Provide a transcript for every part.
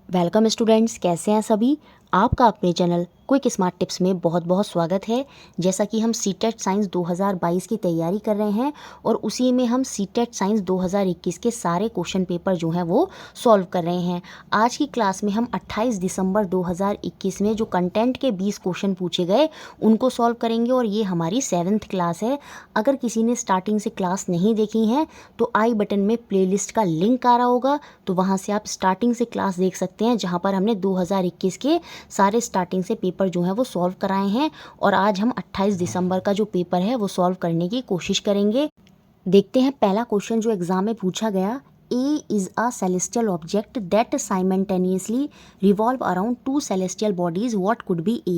Welcome students, कैसे हैं सभी। आपका अपने चैनल क्विक स्मार्ट टिप्स में बहुत बहुत स्वागत है। जैसा कि हम सीटेट साइंस 2022 की तैयारी कर रहे हैं और उसी में हम सीटेट साइंस 2021 के सारे क्वेश्चन पेपर जो हैं वो सॉल्व कर रहे हैं। आज की क्लास में हम 28 दिसंबर 2021 में जो कंटेंट के 20 क्वेश्चन पूछे गए उनको सॉल्व करेंगे और ये हमारी 7th क्लास है। अगर किसी ने स्टार्टिंग से क्लास नहीं देखी है तो आई बटन में प्लेलिस्ट का लिंक आ रहा होगा, तो वहाँ से आप स्टार्टिंग से क्लास देख सकते हैं, जहाँ पर हमने 2021 के सारे स्टार्टिंग से पेपर जो है वो सॉल्व कराए हैं। और आज हम 28 दिसंबर का जो पेपर है वो सॉल्व करने की कोशिश करेंगे। देखते हैं पहला क्वेश्चन जो एग्जाम में पूछा गया। A is a celestial object that simultaneously revolve around two celestial bodies. What could be A?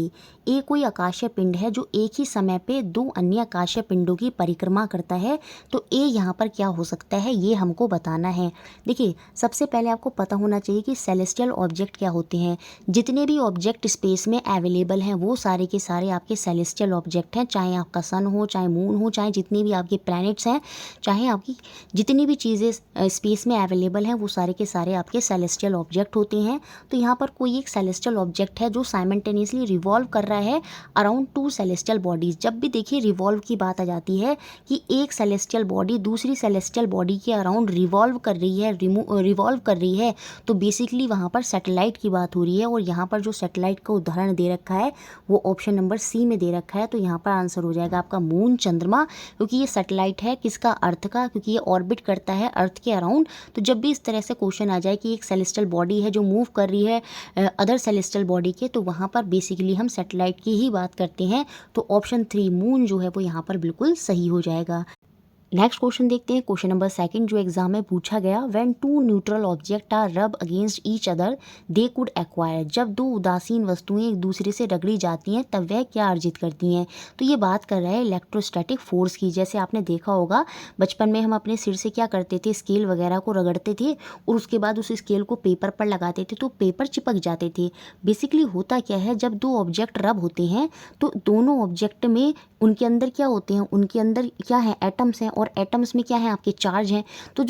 A कोई आकाशीय पिंड है जो एक ही समय पे दो अन्य आकाशीय पिंडों की परिक्रमा करता है। तो A यहाँ पर क्या हो सकता है, ये हमको बताना है। देखिए, सबसे पहले आपको पता होना चाहिए कि सेलेस्टियल ऑब्जेक्ट क्या होते हैं। जितने भी ऑब्जेक्ट स्पेस में अवेलेबल हैं वो सारे के सारे आपके सेलेस्टियल ऑब्जेक्ट हैं। चाहे आपका सन हो, चाहे मून हो, चाहे जितने भी आपके प्लैनेट्स हैं, चाहे आपकी जितनी भी चीज़ें स्पेस में अवेलेबल हैं, वो सारे के सारे आपके सेलेस्टियल ऑब्जेक्ट होते हैं। तो यहाँ पर कोई एक सेलेस्टियल ऑब्जेक्ट है जो साइमल्टेनियसली रिवॉल्व कर रहा है अराउंड टू सेलेस्टियल बॉडीज़। जब भी देखिए रिवॉल्व की बात आ जाती है कि एक सेलेस्टियल बॉडी दूसरी सेलेस्टियल बॉडी के अराउंड रिवॉल्व कर रही है, तो बेसिकली वहाँ पर सैटेलाइट की बात हो रही है। और यहाँ पर जो सैटेलाइट का उदाहरण दे रखा है वो ऑप्शन नंबर सी में दे रखा है। तो यहाँ पर आंसर हो जाएगा आपका मून, चंद्रमा, क्योंकि ये सैटेलाइट है किसका, अर्थ का, क्योंकि ये ऑर्बिट करता है अर्थ के अराउंड। तो जब भी इस तरह से क्वेश्चन आ जाए कि एक सेलेस्टियल बॉडी है जो मूव कर रही है अदर सेलेस्टियल बॉडी के, तो वहाँ पर बेसिकली हम सैटेलाइट की ही बात करते हैं। तो ऑप्शन 3 मून जो है वो यहाँ पर बिल्कुल सही हो जाएगा। नेक्स्ट क्वेश्चन देखते हैं, क्वेश्चन नंबर 2 जो एग्जाम में पूछा गया। When two neutral object are rub against each other they could acquire. जब दो उदासीन वस्तुएं एक दूसरे से रगड़ी जाती हैं तब वह क्या अर्जित करती हैं। तो ये बात कर रहा है इलेक्ट्रोस्टैटिक फोर्स की। जैसे आपने देखा होगा बचपन में हम अपने सिर से क्या करते थे, स्केल वगैरह को रगड़ते थे और उसके बाद उस स्केल को पेपर पर लगाते थे तो पेपर चिपक जाते थे। बेसिकली होता क्या है, जब दो ऑब्जेक्ट रब होते हैं तो दोनों ऑब्जेक्ट में उनके अंदर क्या होते हैं, उनके अंदर क्या है, एटम्स हैं। और एटम्स में क्या है, आपके चार्ज हैं। तो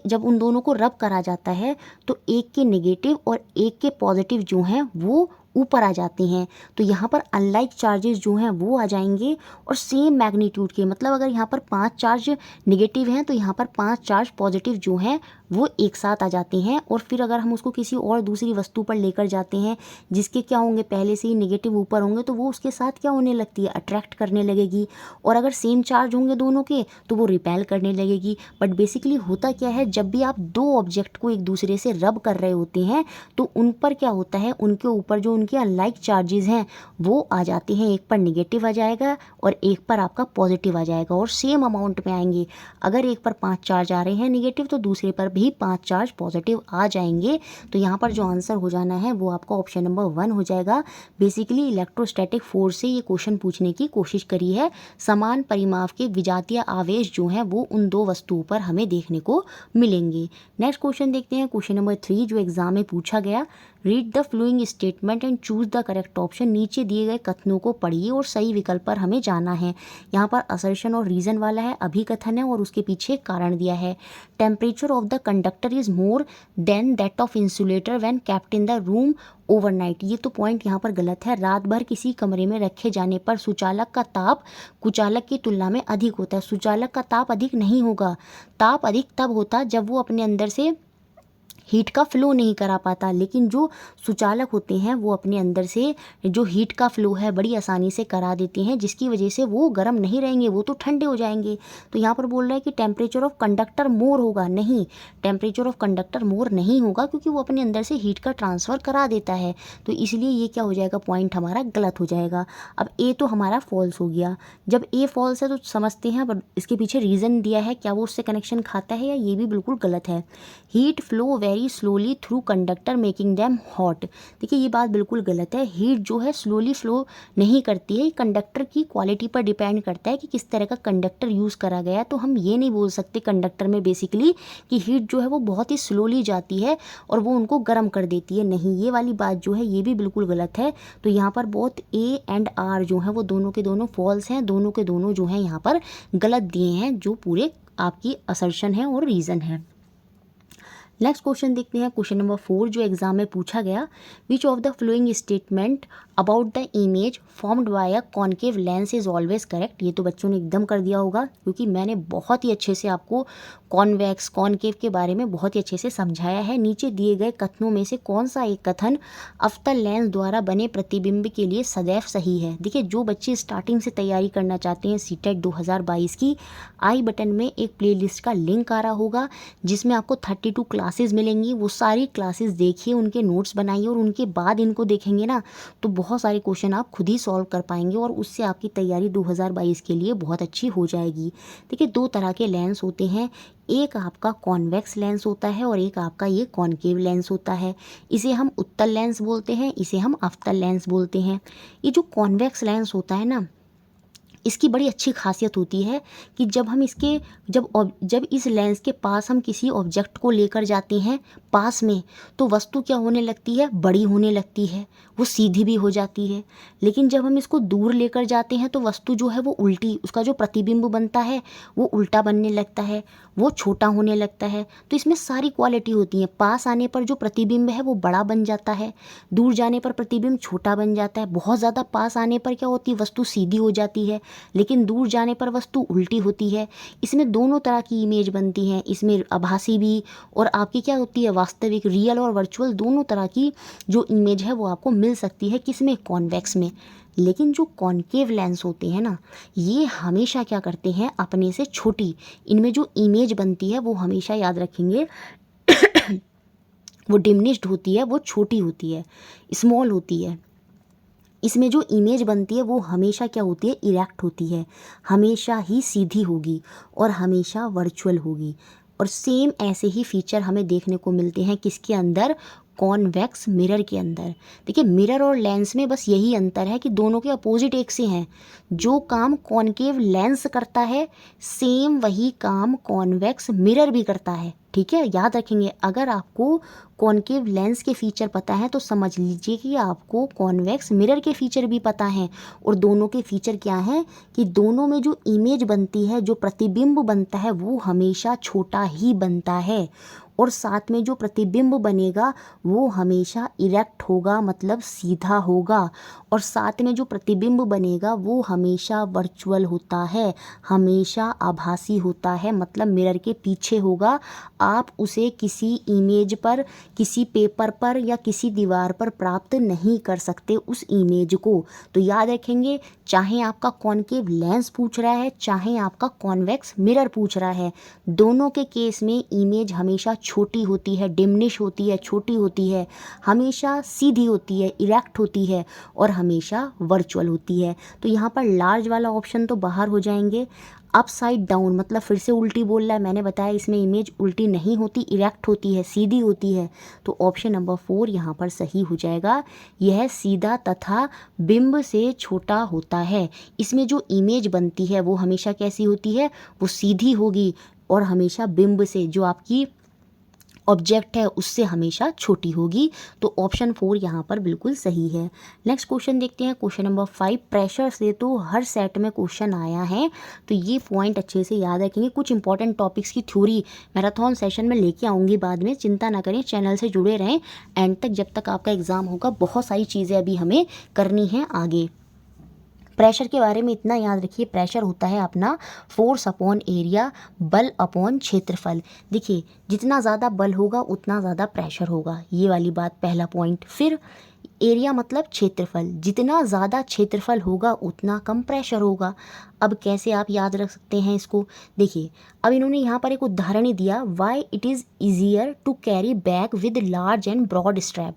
जब उन दोनों को रब करा जाता है तो एक के नेगेटिव और एक के पॉजिटिव जो हैं वो ऊपर आ जाते हैं। तो यहाँ पर अनलाइक चार्जेस जो हैं वो आ जाएंगे और सेम मैग्नीट्यूड के, मतलब अगर यहाँ पर 5 चार्ज नेगेटिव हैं तो यहाँ पर 5 चार्ज पॉजिटिव जो हैं वो एक साथ आ जाते हैं। और फिर अगर हम उसको किसी और दूसरी वस्तु पर लेकर जाते हैं जिसके क्या होंगे, पहले से ही नेगेटिव ऊपर होंगे, तो वो उसके साथ क्या होने लगती है, अट्रैक्ट करने लगेगी। और अगर सेम चार्ज होंगे दोनों के तो वो रिपेल करने लगेगी। बट बेसिकली होता क्या है, जब भी आप दो ऑब्जेक्ट को एक दूसरे से रब कर रहे होते हैं तो उन पर क्या होता है, उनके ऊपर जो उनके अनलाइक चार्जेस हैं वो आ जाते हैं। एक पर नेगेटिव आ जाएगा और एक पर आपका पॉजिटिव आ जाएगा और सेम अमाउंट में आएंगे। अगर एक पर 5 चार्ज आ रहे हैं नेगेटिव तो दूसरे पर भी 5 चार्ज पॉजिटिव आ जाएंगे। तो यहाँ पर जो आंसर हो जाना है वो आपका ऑप्शन नंबर 1 हो जाएगा। बेसिकली इलेक्ट्रोस्टैटिक फोर्स से ये क्वेश्चन पूछने की कोशिश करी है। समान परिमाप के विजातीय आवेश जो हैं वो उन दो वस्तुओं पर हमें देखने को मिलेंगे। नेक्स्ट क्वेश्चन देखते हैं, क्वेश्चन नंबर 3 जो एग्जाम में पूछा गया। Read the following statement and choose the correct option. नीचे दिए गए कथनों को पढ़िए और सही विकल्प पर हमें जाना है। यहाँ पर असर्शन और रीजन वाला है, अभिकथन है और उसके पीछे कारण दिया है। Temperature of the conductor is more than that of insulator when kept in the room overnight. ये तो पॉइंट यहाँ पर गलत है। रात भर किसी कमरे में रखे जाने पर सुचालक का ताप कुचालक की तुलना में अधिक होता है। सुचालक का ताप अधिक नहीं होगा, ताप अधिक तब होता जब वो अपने अंदर से हीट का फ्लो नहीं करा पाता। लेकिन जो सुचालक होते हैं वो अपने अंदर से जो हीट का फ्लो है बड़ी आसानी से करा देते हैं, जिसकी वजह से वो गर्म नहीं रहेंगे, वो तो ठंडे हो जाएंगे। तो यहाँ पर बोल रहा है कि टेम्परेचर ऑफ कंडक्टर मोर होगा, नहीं, टेम्परेचर ऑफ कंडक्टर मोर नहीं होगा क्योंकि वो अपने अंदर से हीट का ट्रांसफ़र करा देता है। तो इसलिए ये क्या हो जाएगा, पॉइंट हमारा गलत हो जाएगा। अब ए तो हमारा फॉल्स हो गया। जब ए फॉल्स है तो समझते हैं, बट इसके पीछे रीज़न दिया है, क्या वो उससे कनेक्शन खाता है या ये भी बिल्कुल गलत है। Heat flow very slowly through conductor making them hot. देखिए ये बात बिल्कुल गलत है। हीट जो है स्लोली फ्लो नहीं करती है, कंडक्टर की क्वालिटी पर डिपेंड करता है कि किस तरह का कंडक्टर यूज़ करा गया है। तो हम ये नहीं बोल सकते कंडक्टर में बेसिकली कि हीट जो है वो बहुत ही स्लोली जाती है और वो उनको गर्म कर देती है, नहीं, ये वाली बात जो है ये भी बिल्कुल गलत है। तो यहाँ पर बोथ ए एंड आर जो है वो दोनों के दोनों फॉल्स हैं, दोनों के दोनों जो हैं यहाँ पर गलत दिए हैं, जो पूरे आपकी असर्शन है और रीज़न है। नेक्स्ट क्वेश्चन देखते हैं, क्वेश्चन नंबर 4 जो एग्जाम में पूछा गया, which of the following statement about the image formed by a concave lens is always correct. ये तो बच्चों ने एकदम कर दिया होगा, क्योंकि मैंने बहुत ही अच्छे से आपको कॉन्वेक्स कॉन्केव के बारे में बहुत ही अच्छे से समझाया है। नीचे दिए गए कथनों में से कौन सा एक कथन अवतल लेंस द्वारा बने प्रतिबिंब के लिए सदैव सही है। देखिए, जो बच्चे स्टार्टिंग से तैयारी करना चाहते हैं सीटेट 2022 की, आई बटन में एक प्लेलिस्ट का लिंक आ रहा होगा जिसमें आपको 32 क्लासेस मिलेंगी। वो सारी क्लासेस देखिए, उनके नोट्स बनाइए और उनके बाद इनको देखेंगे ना तो बहुत सारे क्वेश्चन आप खुद ही सॉल्व कर पाएंगे और उससे आपकी तैयारी 2022 के लिए बहुत अच्छी हो जाएगी। देखिए, दो तरह के लेंस होते हैं, एक आपका कॉन्वेक्स लेंस होता है और एक आपका ये कॉन्केव लेंस होता है। इसे हम उत्तल लेंस बोलते हैं, इसे हम अवतल लेंस बोलते हैं। ये जो कॉन्वेक्स लेंस होता है ना, इसकी बड़ी अच्छी खासियत होती है कि जब हम इसके जब इस लेंस के पास हम किसी ऑब्जेक्ट को लेकर जाते हैं पास में, तो वस्तु क्या होने लगती है, बड़ी होने लगती है, वो सीधी भी हो जाती है। लेकिन जब हम इसको दूर लेकर जाते हैं तो वस्तु जो है वो उल्टी, उसका जो प्रतिबिंब बनता है वो उल्टा बनने लगता है, वो छोटा होने लगता है। तो इसमें सारी क्वालिटी होती है। पास आने पर जो प्रतिबिंब है वो बड़ा बन जाता है, दूर जाने पर प्रतिबिंब छोटा बन जाता है। बहुत ज़्यादा पास आने पर क्या होती है, वस्तु सीधी हो जाती है, लेकिन दूर जाने पर वस्तु उल्टी होती है। इसमें दोनों तरह की इमेज बनती हैं, इसमें आभासी भी और आपकी क्या होती है, वास्तविक, रियल और वर्चुअल, दोनों तरह की जो इमेज है वो आपको मिल सकती है। किसमें, कॉन्वेक्स में। लेकिन जो कॉन्केव लेंस होते हैं ना, ये हमेशा क्या करते हैं, अपने से छोटी, इनमें जो इमेज बनती है वो हमेशा याद रखेंगे वो डिमिनिश्ड होती है, वो छोटी होती है, स्मॉल होती है। इसमें जो इमेज बनती है वो हमेशा क्या होती है, इरेक्ट होती है, हमेशा ही सीधी होगी और हमेशा वर्चुअल होगी। और सेम ऐसे ही फीचर हमें देखने को मिलते हैं किसके अंदर, कॉन्वेक्स मिरर के अंदर। देखिए, मिरर और लेंस में बस यही अंतर है कि दोनों के अपोजिट एक से हैं। जो काम कॉन्केव लेंस करता है सेम वही काम कॉन्वेक्स मिरर भी करता है। ठीक है, याद रखेंगे। अगर आपको कॉन्केव लेंस के फीचर पता है तो समझ लीजिए कि आपको कॉन्वेक्स मिरर के फीचर भी पता हैं। और दोनों के फीचर क्या हैं कि दोनों में जो इमेज बनती है, जो प्रतिबिंब बनता है, वो हमेशा छोटा ही बनता है। और साथ में जो प्रतिबिंब बनेगा वो हमेशा इरेक्ट होगा, मतलब सीधा होगा। और साथ में जो प्रतिबिंब बनेगा वो हमेशा वर्चुअल होता है, हमेशा आभासी होता है, मतलब मिरर के पीछे होगा। आप उसे किसी इमेज पर, किसी पेपर पर या किसी दीवार पर प्राप्त नहीं कर सकते उस इमेज को। तो याद रखेंगे, चाहे आपका कॉन्केव लेंस पूछ रहा है, चाहे आपका कॉन्वेक्स मिरर पूछ रहा है, दोनों के केस में इमेज हमेशा छोटी होती है, डिमिनिश होती है, छोटी होती है, हमेशा सीधी होती है, इरेक्ट होती है और हमेशा वर्चुअल होती है। तो यहाँ पर लार्ज वाला ऑप्शन तो बाहर हो जाएंगे। अपसाइड डाउन मतलब फिर से उल्टी बोल रहा है, मैंने बताया इसमें इमेज उल्टी नहीं होती, इरेक्ट होती है, सीधी होती है। तो ऑप्शन नंबर 4 यहाँ पर सही हो जाएगा। यह सीधा तथा बिंब से छोटा होता है। इसमें जो इमेज बनती है वो हमेशा कैसी होती है, वो सीधी होगी और हमेशा बिंब से, जो आपकी ऑब्जेक्ट है, उससे हमेशा छोटी होगी। तो ऑप्शन 4 यहाँ पर बिल्कुल सही है। नेक्स्ट क्वेश्चन देखते हैं, क्वेश्चन नंबर 5। प्रेशर से तो हर सेट में क्वेश्चन आया है, तो ये पॉइंट अच्छे से याद रखेंगे। कुछ इंपॉर्टेंट टॉपिक्स की थ्योरी मैराथन सेशन में लेके आऊँगी बाद में, चिंता ना करें, चैनल से जुड़े रहें एंड तक, जब तक आपका एग्ज़ाम होगा। बहुत सारी चीज़ें अभी हमें करनी है आगे। प्रेशर के बारे में इतना याद रखिए, प्रेशर होता है अपना फोर्स अपॉन एरिया, बल अपॉन क्षेत्रफल। देखिए, जितना ज़्यादा बल होगा उतना ज़्यादा प्रेशर होगा, ये वाली बात, पहला पॉइंट। फिर एरिया मतलब क्षेत्रफल, जितना ज़्यादा क्षेत्रफल होगा उतना कम प्रेशर होगा। अब कैसे आप याद रख सकते हैं इसको, देखिए, अब इन्होंने यहाँ पर एक उदाहरण ही दिया, why it is easier to carry bag with large and broad strap.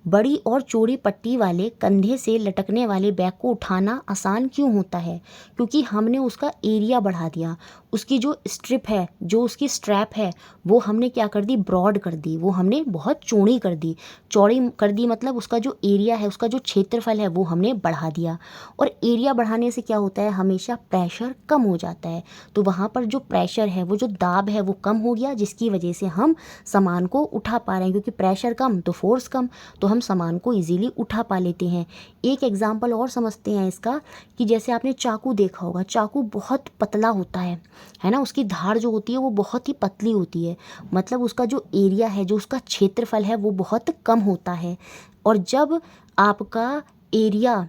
बड़ी और चौड़ी पट्टी वाले कंधे से लटकने वाले बैग को उठाना आसान क्यों होता है, क्योंकि हमने उसका एरिया बढ़ा दिया। उसकी जो स्ट्रिप है, जो उसकी स्ट्रैप है, वो हमने क्या कर दी, ब्रॉड कर दी, वो हमने बहुत चौड़ी कर दी। चौड़ी कर दी मतलब उसका जो एरिया है, उसका जो क्षेत्रफल है, वो हमने बढ़ा दिया। और एरिया बढ़ाने से क्या होता है, हमेशा प्रेशर कम हो जाता है। तो वहाँ पर जो प्रेशर है, वो जो दाब है, वो कम हो गया, जिसकी वजह से हम सामान को उठा पा रहे हैं। क्योंकि प्रेशर कम तो फोर्स कम, तो हम सामान को इजीली उठा पा लेते हैं। एक एग्जाम्पल और समझते हैं इसका, कि जैसे आपने चाकू देखा होगा, चाकू बहुत पतला होता है, है ना, उसकी धार जो होती है वो बहुत ही पतली होती है, मतलब उसका जो एरिया है, जो उसका क्षेत्रफल है वो बहुत कम होता है। और जब आपका एरिया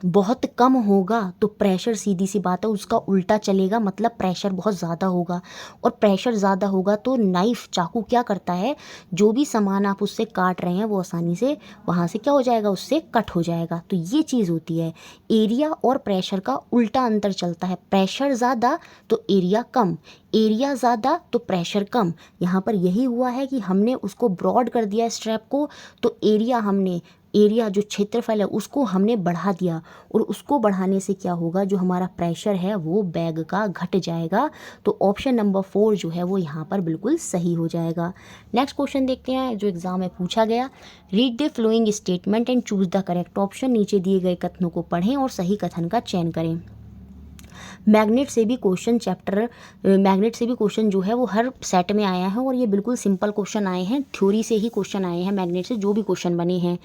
बहुत कम होगा तो प्रेशर, सीधी सी बात है, उसका उल्टा चलेगा, मतलब प्रेशर बहुत ज़्यादा होगा। और प्रेशर ज़्यादा होगा तो नाइफ, चाकू क्या करता है, जो भी सामान आप उससे काट रहे हैं वो आसानी से वहाँ से क्या हो जाएगा, उससे कट हो जाएगा। तो ये चीज़ होती है, एरिया और प्रेशर का उल्टा अंतर चलता है। प्रेशर ज़्यादा तो एरिया कम, एरिया ज़्यादा तो प्रेशर कम। यहाँ पर यही हुआ है कि हमने उसको ब्रॉड कर दिया स्ट्रैप को, तो एरिया जो क्षेत्रफल है उसको हमने बढ़ा दिया, और उसको बढ़ाने से क्या होगा, जो हमारा प्रेशर है वो बैग का घट जाएगा। तो ऑप्शन नंबर 4 जो है वो यहाँ पर बिल्कुल सही हो जाएगा। नेक्स्ट क्वेश्चन देखते हैं जो एग्जाम में पूछा गया। Read the following statement and choose the correct option. नीचे दिए गए कथनों को पढ़ें और सही कथन का चयन करें। मैग्नेट से भी क्वेश्चन जो है वो हर सेट में आया है, और ये बिल्कुल सिंपल क्वेश्चन आए हैं, थ्योरी से ही क्वेश्चन आए हैं मैग्नेट से, जो भी क्वेश्चन बने हैं।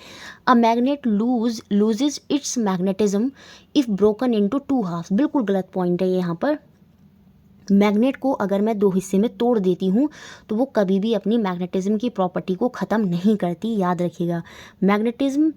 A magnet loses its magnetism if broken into 2 halves. बिल्कुल गलत पॉइंट है यहाँ पर। मैग्नेट को अगर मैं 2 हिस्से में तोड़ देती हूँ तो वो कभी भी अपनी मैग्नेटिज्म की प्रॉपर्टी को ख़त्म नहीं करती, याद रखिएगा। मैग्नेटिज्म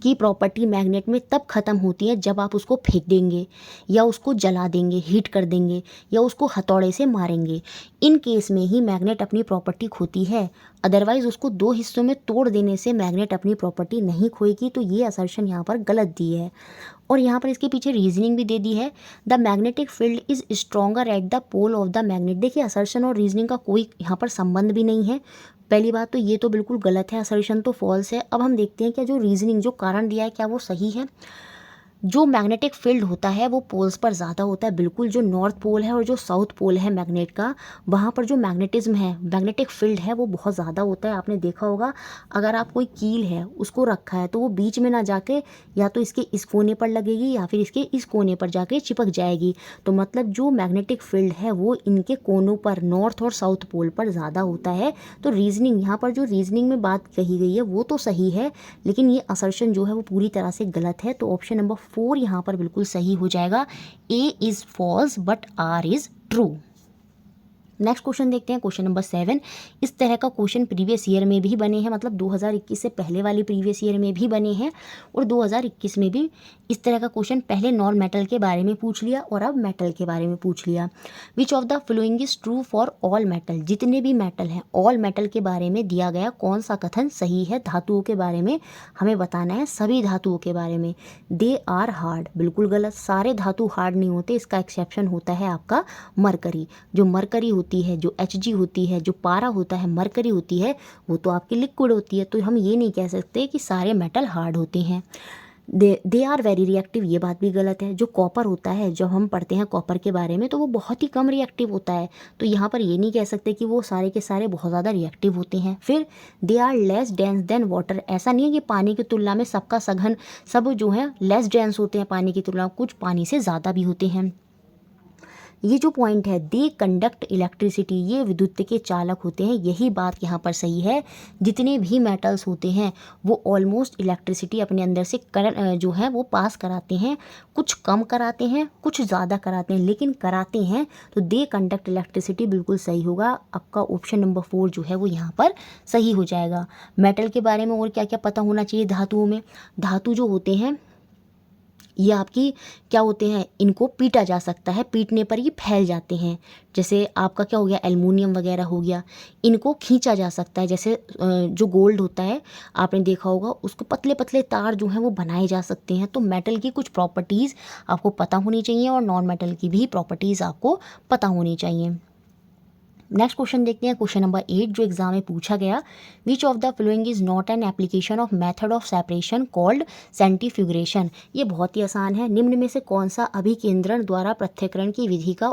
की प्रॉपर्टी मैग्नेट में तब ख़त्म होती है जब आप उसको फेंक देंगे, या उसको जला देंगे, हीट कर देंगे, या उसको हथौड़े से मारेंगे। इन केस में ही मैग्नेट अपनी प्रॉपर्टी खोती है, अदरवाइज़ उसको 2 हिस्सों में तोड़ देने से मैग्नेट अपनी प्रॉपर्टी नहीं खोएगी। तो ये असर्शन यहाँ पर गलत दी है। और यहाँ पर इसके पीछे रीजनिंग भी दे दी है। The magnetic field is stronger at the pole of the magnet. देखिए असर्शन और रीजनिंग का कोई यहाँ पर संबंध भी नहीं है। पहली बात तो ये तो बिल्कुल गलत है, असर्शन तो फॉल्स है। अब हम देखते हैं क्या जो रीजनिंग, जो कारण दिया है, क्या वो सही है। जो मैग्नेटिक फील्ड होता है वो पोल्स पर ज़्यादा होता है, बिल्कुल। जो नॉर्थ पोल है और जो साउथ पोल है मैग्नेट का, वहाँ पर जो मैग्नेटिज्म है, मैग्नेटिक फील्ड है, वो बहुत ज़्यादा होता है। आपने देखा होगा, अगर आप कोई कील है उसको रखा है तो वो बीच में ना जाके या तो इसके इस कोने पर लगेगी या फिर इसके इस कोने पर जाके चिपक जाएगी। तो मतलब जो मैग्नेटिक फील्ड है वो इनके कोनों पर, नॉर्थ और साउथ पोल पर ज़्यादा होता है। तो रीजनिंग, यहाँ पर जो रीजनिंग में बात कही गई है वो तो सही है, लेकिन ये असर्शन जो है वो पूरी तरह से गलत है। तो ऑप्शन नंबर 4 यहाँ पर बिल्कुल सही हो जाएगा। A is false but R is true. Next question देखते हैं, क्वेश्चन नंबर 7। इस तरह का क्वेश्चन प्रीवियस ईयर में भी बने हैं, मतलब 2021 से पहले वाली प्रीवियस ईयर में भी बने हैं, और 2021 में भी इस तरह का क्वेश्चन पहले नॉन मेटल के बारे में पूछ लिया और अब मेटल के बारे में पूछ लिया। विच of the following is true for all metal. जितने भी मेटल हैं, ऑल मेटल के बारे में दिया गया कौन सा कथन सही है। धातुओं के बारे में हमें बताना है, सभी धातुओं के बारे में। दे आर हार्ड, बिल्कुल गलत। सारे धातु हार्ड नहीं होते, इसका एक्सेप्शन होता है आपका मरकरी। जो मरकरी होती है, जो Hg होती है, जो पारा होता है, मरकरी होती है, वो तो आपकी लिक्विड होती है। तो हम ये नहीं कह सकते कि सारे मेटल हार्ड होते हैं। दे आर वेरी रिएक्टिव, ये बात भी गलत है। जो कॉपर होता है, जब हम पढ़ते हैं कॉपर के बारे में, तो वो बहुत ही कम रिएक्टिव होता है। तो यहाँ पर ये नहीं कह सकते कि वो सारे के सारे बहुत ज़्यादा रिएक्टिव होते हैं। फिर they are less dense than water. ऐसा नहीं है कि पानी की तुलना में सबका सघन, सब जो है लेस डेंस होते हैं पानी की तुलना में, कुछ पानी से ज़्यादा भी होते हैं। ये जो पॉइंट है, दे कंडक्ट इलेक्ट्रिसिटी, ये विद्युत के चालक होते हैं, यही बात यहाँ पर सही है। जितने भी मेटल्स होते हैं वो ऑलमोस्ट इलेक्ट्रिसिटी अपने अंदर से जो है वो पास कराते हैं। कुछ कम कराते हैं, कुछ ज़्यादा कराते हैं, लेकिन कराते हैं। तो दे कंडक्ट इलेक्ट्रिसिटी बिल्कुल सही होगा। आपका ऑप्शन नंबर 4 जो है वो यहाँ पर सही हो जाएगा। मेटल के बारे में और क्या क्या पता होना चाहिए धातुओं में। धातु जो होते हैं ये आपकी क्या होते हैं, इनको पीटा जा सकता है, पीटने पर ये फैल जाते हैं। जैसे आपका क्या हो गया, एल्युमिनियम वगैरह हो गया। इनको खींचा जा सकता है, जैसे जो गोल्ड होता है आपने देखा होगा, उसको पतले पतले तार जो हैं वो बनाए जा सकते हैं। तो मेटल की कुछ प्रॉपर्टीज़ आपको पता होनी चाहिए और नॉन मेटल की भी प्रॉपर्टीज़ आपको पता होनी चाहिए। नेक्स्ट क्वेश्चन देखते हैं, क्वेश्चन नंबर 8 जो एग्जाम में पूछा गया। Which of the following is not an application of method of separation called centrifugation. ये बहुत ही आसान है। निम्न में से कौन सा अभिकेंद्रण द्वारा पृथक्करण की विधि का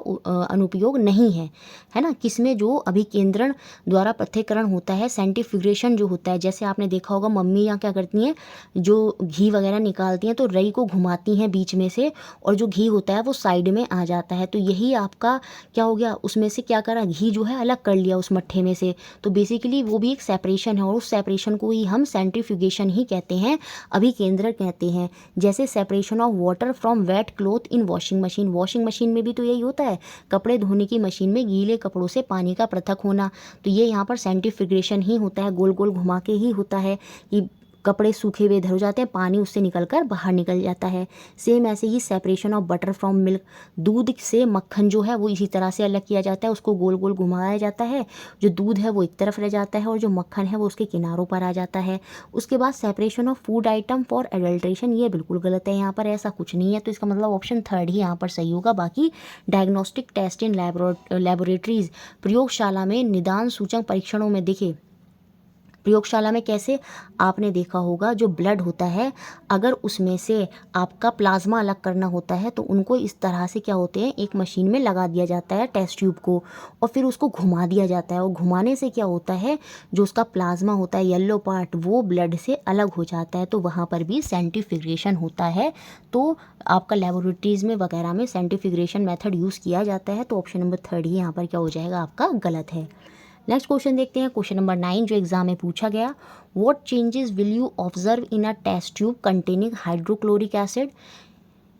अनुपयोग नहीं है, है ना। किसमें जो अभिकेंद्रण द्वारा पृथक्करण होता है, सेंट्रीफ्यूगेशन जो होता है, जैसे आपने देखा होगा मम्मी यहाँ क्या करती हैं, जो घी वगैरह निकालती हैं तो रई को घुमाती हैं बीच में से, और जो घी होता है वो साइड में आ जाता है। तो यही आपका क्या हो गया, उसमें से क्या करा, घी जो है अलग कर लिया उस मट्ठे में से, तो बेसिकली वो भी एक सेपरेशन है और उस सेपरेशन को ही हम सेंट्रीफ्यूगेशन ही कहते हैं, अभिकेंद्रण कहते हैं। जैसे separation of water from wet cloth in washing machine, washing machine में भी तो यही होता है, कपड़े धोने की मशीन में गीले कपड़ों से पानी का पृथक होना, तो ये यहाँ पर सेंट्रीफ्यूगेशन ही होता है, गोल गोल घुमा के ही होता है कि कपड़े सूखे हुए इधर हो जाते हैं, पानी उससे निकलकर बाहर निकल जाता है। सेम ऐसे ही separation of butter from milk, दूध से मक्खन जो है वो इसी तरह से अलग किया जाता है, उसको गोल गोल घुमाया जाता है, जो दूध है वो एक तरफ रह जाता है और जो मक्खन है वो उसके किनारों पर आ जाता है। उसके बाद separation of food item for adulteration, ये बिल्कुल गलत है, यहाँ पर ऐसा कुछ नहीं है, तो इसका मतलब ऑप्शन थर्ड ही यहाँ पर सही होगा। बाकी डायग्नोस्टिक टेस्ट इन लेबोरेटरीज, प्रयोगशाला में निदान सूचक परीक्षणों में, देखिए प्रयोगशाला में कैसे आपने देखा होगा, जो ब्लड होता है अगर उसमें से आपका प्लाज्मा अलग करना होता है तो उनको इस तरह से क्या होते हैं, एक मशीन में लगा दिया जाता है टेस्ट ट्यूब को, और फिर उसको घुमा दिया जाता है, और घुमाने से क्या होता है, जो उसका प्लाज्मा होता है येलो पार्ट वो ब्लड से अलग हो जाता है, तो वहाँ पर भी सेंट्रीफ्यूगेशन होता है। तो आपका लेबोरेटरीज में वगैरह में सेंट्रीफ्यूगेशन मेथड यूज़ किया जाता है, तो ऑप्शन नंबर थर्ड ही यहाँ पर क्या हो जाएगा, आपका गलत है। नेक्स्ट क्वेश्चन देखते हैं, क्वेश्चन नंबर 9 जो एग्जाम में पूछा गया, what changes will you observe in a test tube containing hydrochloric acid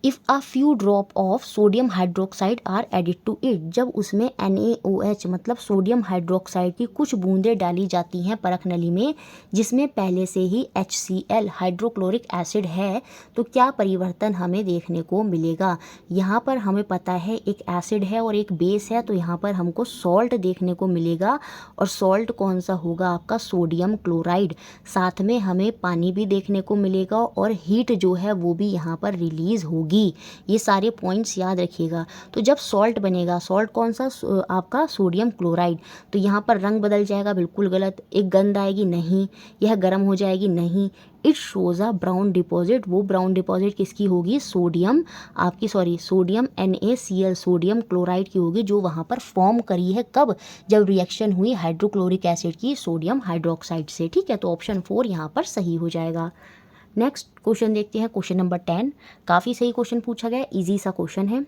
if a few drop of sodium hydroxide are added to it, जब उसमें NaOH मतलब सोडियम हाइड्रोक्साइड की कुछ बूंदें डाली जाती हैं परख नली में जिसमें पहले से ही HCl हाइड्रोक्लोरिक एसिड है, तो क्या परिवर्तन हमें देखने को मिलेगा। यहाँ पर हमें पता है एक एसिड है और एक बेस है, तो यहाँ पर हमको सॉल्ट देखने को मिलेगा, और सॉल्ट कौन सा होगा, आपका सोडियम क्लोराइड। साथ में हमें पानी भी देखने को मिलेगा और हीट जो है वो भी यहाँ पर रिलीज़ होगी। ये सारे पॉइंट्स याद रखिएगा। तो जब सॉल्ट बनेगा, सॉल्ट कौन सा, आपका सोडियम क्लोराइड, तो यहाँ पर रंग बदल जाएगा, बिल्कुल गलत। एक गंध आएगी, नहीं। यह गर्म हो जाएगी, नहीं। It shows a brown deposit, वो ब्राउन डिपॉजिट किसकी होगी, sodium sodium NaCl sodium chloride की होगी, जो वहाँ पर फॉर्म करी है, कब, जब रिएक्शन हुई हाइड्रोक्लोरिक एसिड की सोडियम हाइड्रोक्साइड से। ठीक है, तो ऑप्शन 4 यहाँ पर सही हो जाएगा। नेक्स्ट क्वेश्चन देखते हैं, क्वेश्चन नंबर 10, काफ़ी सही क्वेश्चन पूछा गया, इजी सा क्वेश्चन है।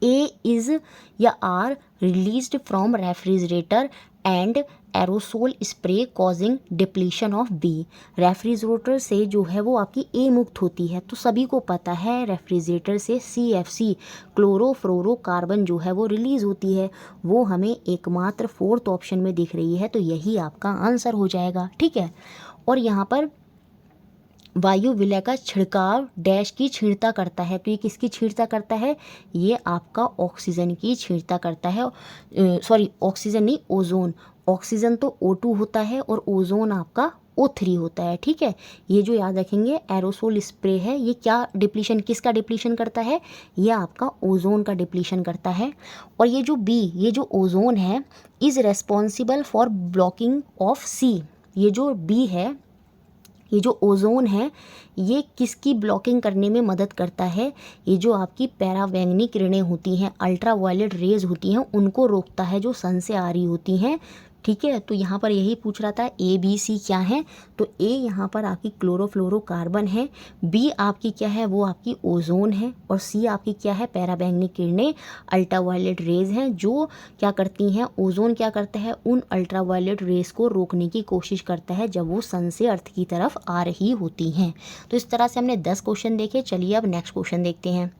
A is or are released from refrigerator and aerosol spray causing depletion of B, refrigerator से जो है वो आपकी ए मुक्त होती है, तो सभी को पता है रेफ्रिजरेटर से CFC क्लोरोफ्लोरोकार्बन जो है वो रिलीज़ होती है, वो हमें एकमात्र फोर्थ ऑप्शन में दिख रही है, तो यही आपका आंसर हो जाएगा। ठीक है, और यहाँ पर वायु विलय का छिड़काव डैश की छींटता करता है, तो ये किसकी छींटता करता है, ये आपका ऑक्सीजन की छींटता करता है, ऑक्सीजन नहीं, ओजोन। ऑक्सीजन तो O2 होता है और ओजोन आपका O3 होता है। ठीक है, ये जो याद रखेंगे, एरोसोल स्प्रे है, ये क्या डिप्लीशन, किसका डिप्लीशन करता है, ये आपका ओजोन का डिप्लीशन करता है। और ये जो बी, ये जो ओजोन है, is responsible for blocking of C, ये जो बी है, ये जो ओजोन है, ये किसकी ब्लॉकिंग करने में मदद करता है, ये जो आपकी पैरावैंगनी किरणें होती हैं, अल्ट्रावायलेट रेज होती हैं, उनको रोकता है, जो सन से आ रही होती हैं। ठीक है, तो यहाँ पर यही पूछ रहा था ABC क्या है, तो A यहाँ पर आपकी क्लोरोफ्लोरोकार्बन है, B आपकी क्या है, वो आपकी ओजोन है, और C आपकी क्या है, पैराबैंगनी किरणें अल्ट्रावायलेट रेज हैं, जो क्या करती हैं, ओजोन क्या करता है, उन अल्ट्रावायलेट रेज को रोकने की कोशिश करता है जब वो सन से अर्थ की तरफ आ रही होती हैं। तो इस तरह से हमने 10 क्वेश्चन देखे। चलिए अब नेक्स्ट क्वेश्चन देखते हैं।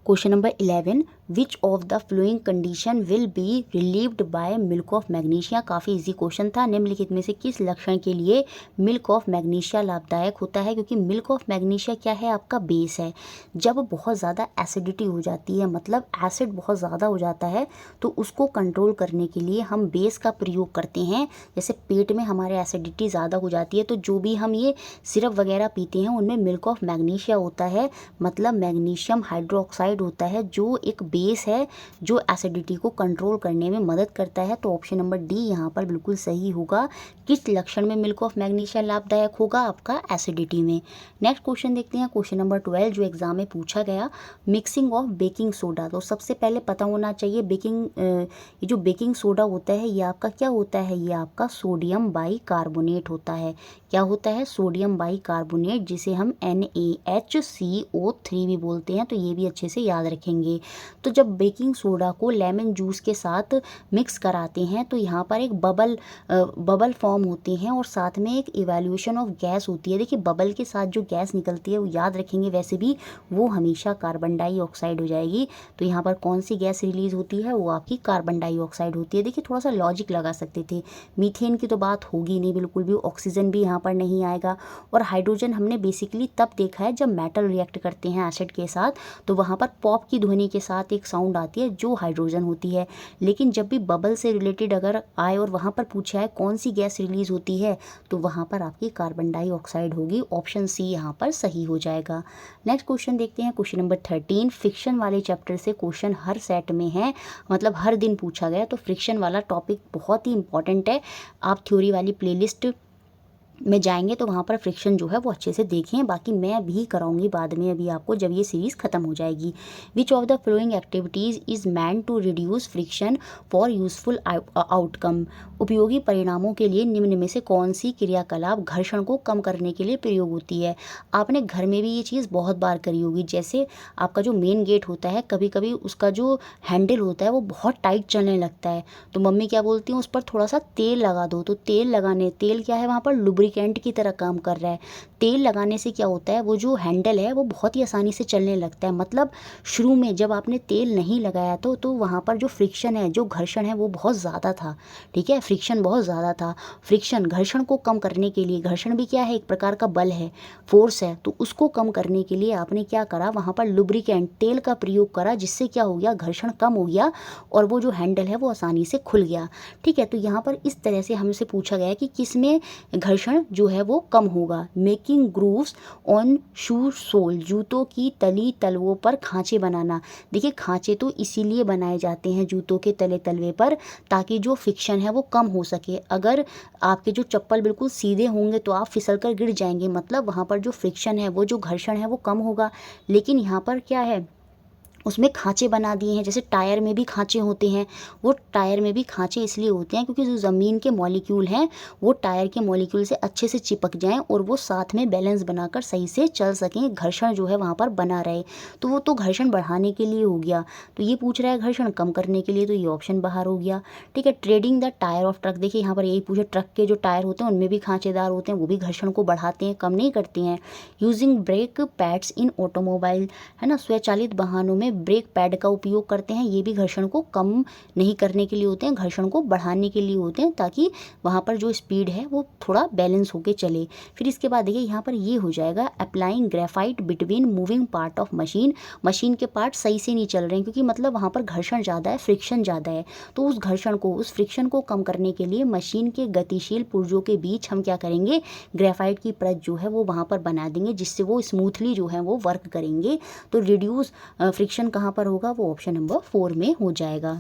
Question number 11, which of the flowing condition will be relieved by milk of magnesia, काफ़ी इजी क्वेश्चन था। निम्नलिखित में से किस लक्षण के लिए मिल्क ऑफ मैग्नीशिया लाभदायक होता है, क्योंकि मिल्क ऑफ मैग्नीशिया क्या है, आपका बेस है। जब बहुत ज़्यादा एसिडिटी हो जाती है, मतलब एसिड बहुत ज़्यादा हो जाता है, तो उसको कंट्रोल करने के लिए हम बेस का प्रयोग करते हैं। जैसे पेट में हमारे एसिडिटी ज़्यादा हो जाती है, तो जो भी हम ये सिरप वगैरह पीते हैं उनमें मिल्क ऑफ मैग्नीशिया होता है, मतलब मैग्नीशियम हाइड्रोक्साइड होता है, जो एक बेस है जो एसिडिटी को कंट्रोल करने में मदद करता है। तो ऑप्शन नंबर डी यहाँ पर बिल्कुल सही होगा। किस लक्षण में मिल्क ऑफ मैग्नीशिया लाभदायक होगा, आपका एसिडिटी में। नेक्स्ट क्वेश्चन देखते हैं, क्वेश्चन नंबर 12 जो एग्जाम में पूछा गया, मिक्सिंग ऑफ बेकिंग सोडा। तो सबसे पहले पता होना चाहिए ये जो बेकिंग सोडा होता है ये आपका क्या होता है, ये आपका सोडियम बाइकार्बोनेट होता है। क्या होता है, सोडियम बाइकार्बोनेट, जिसे हम NaHCO3 भी बोलते हैं, तो ये भी अच्छे से याद रखेंगे। तो तो जब बेकिंग सोडा को लेमन जूस के साथ मिक्स कराते हैं तो यहाँ पर एक बबल फॉर्म होते हैं और साथ में एक इवैल्यूएशन ऑफ गैस होती है। देखिए बबल के साथ जो गैस निकलती है वो याद रखेंगे वैसे भी वो हमेशा कार्बन डाइऑक्साइड हो जाएगी। तो यहाँ पर कौन सी गैस रिलीज होती है, वो आपकी कार्बन डाइऑक्साइड होती है। देखिए थोड़ा सा लॉजिक लगा सकते थे, मीथेन की तो बात होगी नहीं बिल्कुल भी, ऑक्सीजन भी यहाँ पर नहीं आएगा। और हाइड्रोजन हमने बेसिकली तब देखा है जब मेटल रिएक्ट करते हैं एसिड के साथ, तो वहाँ पर पॉप की ध्वनि के साथ एक साउंड आती है जो हाइड्रोजन होती है। लेकिन जब भी बबल से रिलेटेड अगर आए और वहाँ पर पूछा है कौन सी गैस रिलीज होती है, तो वहाँ पर आपकी कार्बन डाइऑक्साइड होगी। ऑप्शन सी यहाँ पर सही हो जाएगा। नेक्स्ट क्वेश्चन देखते हैं, क्वेश्चन नंबर 13। फ्रिक्शन वाले चैप्टर से क्वेश्चन हर सेट में है, मतलब हर दिन पूछा गया, तो फ्रिक्शन वाला टॉपिक बहुत ही इंपॉर्टेंट है। आप थ्योरी वाली प्लेलिस्ट में जाएंगे तो वहाँ पर फ्रिक्शन जो है वो अच्छे से देखें, बाकी मैं भी कराऊंगी बाद में अभी आपको जब ये सीरीज़ ख़त्म हो जाएगी। Which of the following activities is meant to reduce friction for useful outcome. उपयोगी परिणामों के लिए निम्न में से कौन सी क्रियाकलाप घर्षण को कम करने के लिए प्रयोग होती है। आपने घर में भी ये चीज़ बहुत बार करी होगी, जैसे आपका जो मेन गेट होता है कभी कभी उसका जो हैंडल होता है वो बहुत टाइट चलने लगता है, तो मम्मी क्या बोलती हैं उस पर थोड़ा सा तेल लगा दो। तो तेल क्या है वहाँ पर लुब्रिकेंट की तरह काम कर रहा है। तेल लगाने से क्या होता है, वो जो हैंडल है वो बहुत ही आसानी से चलने लगता है। मतलब शुरू में जब आपने तेल नहीं लगाया तो वहाँ पर जो फ्रिक्शन है, जो घर्षण है वो बहुत ज़्यादा था। ठीक है, फ्रिक्शन बहुत ज़्यादा था। फ्रिक्शन घर्षण को कम करने के लिए, घर्षण भी क्या है, एक प्रकार का बल है, फोर्स है, तो उसको कम करने के लिए आपने क्या करा, वहाँ पर लुब्रिकेंट तेल का प्रयोग करा, जिससे क्या हो गया, घर्षण कम हो गया और वो जो हैंडल है वो आसानी से खुल गया। ठीक है, तो यहाँ पर इस तरह से हमसे पूछा गया है कि किसमें घर्षण जो है वो कम होगा। Making grooves on shoe sole, जूतों की तली तलवों पर खांचे बनाना। देखिए खांचे तो इसीलिए बनाए जाते हैं जूतों के तले तलवे पर, ताकि जो फ्रिक्शन है वो कम हो सके। अगर आपके जो चप्पल बिल्कुल सीधे होंगे तो आप फिसल कर गिर जाएंगे, मतलब वहाँ पर जो फ्रिक्शन है, वो जो घर्षण है वो कम होगा। लेकिन यहाँ पर क्या है, उसमें खांचे बना दिए हैं। जैसे टायर में भी खांचे होते हैं, वो टायर में भी खांचे इसलिए होते हैं क्योंकि जो ज़मीन के मॉलिक्यूल हैं वो टायर के मॉलिक्यूल से अच्छे से चिपक जाएं और वो साथ में बैलेंस बनाकर सही से चल सकें, घर्षण जो है वहाँ पर बना रहे। तो वो तो घर्षण बढ़ाने के लिए हो गया, तो ये पूछ रहा है घर्षण कम करने के लिए, तो ये ऑप्शन बाहर हो गया। ठीक है, trading the tyre of truck, देखिए यहाँ पर यही पूछे, ट्रक के जो टायर होते हैं उनमें भी खांचेदार होते हैं, वो भी घर्षण को बढ़ाते हैं, कम नहीं करते हैं। यूजिंग ब्रेक पैड्स इन ऑटोमोबाइल, है ना, स्वचालित वाहनों में ब्रेक पैड का उपयोग करते हैं, ये भी घर्षण को कम नहीं करने के लिए होते हैं, घर्षण को बढ़ाने के लिए होते हैं, ताकि वहाँ पर जो स्पीड है वो थोड़ा बैलेंस होके चले। फिर इसके बाद देखिए यहाँ पर ये हो जाएगा, applying graphite between moving part of machine, machine के पार्ट सही से नहीं चल रहे हैं क्योंकि मतलब वहाँ पर घर्षण ज़्यादा है, फ्रिक्शन ज़्यादा है। तो उस घर्षण को, उस फ्रिक्शन को कम करने के लिए मशीन के गतिशील पुर्जों के बीच हम क्या करेंगे, ग्रेफाइट की परत जो है वो वहाँ पर बना देंगे, जिससे वो स्मूथली जो है वो वर्क करेंगे। तो रिड्यूस फ्रिक्शन कहाँ पर होगा, वो ऑप्शन नंबर 4 में हो जाएगा।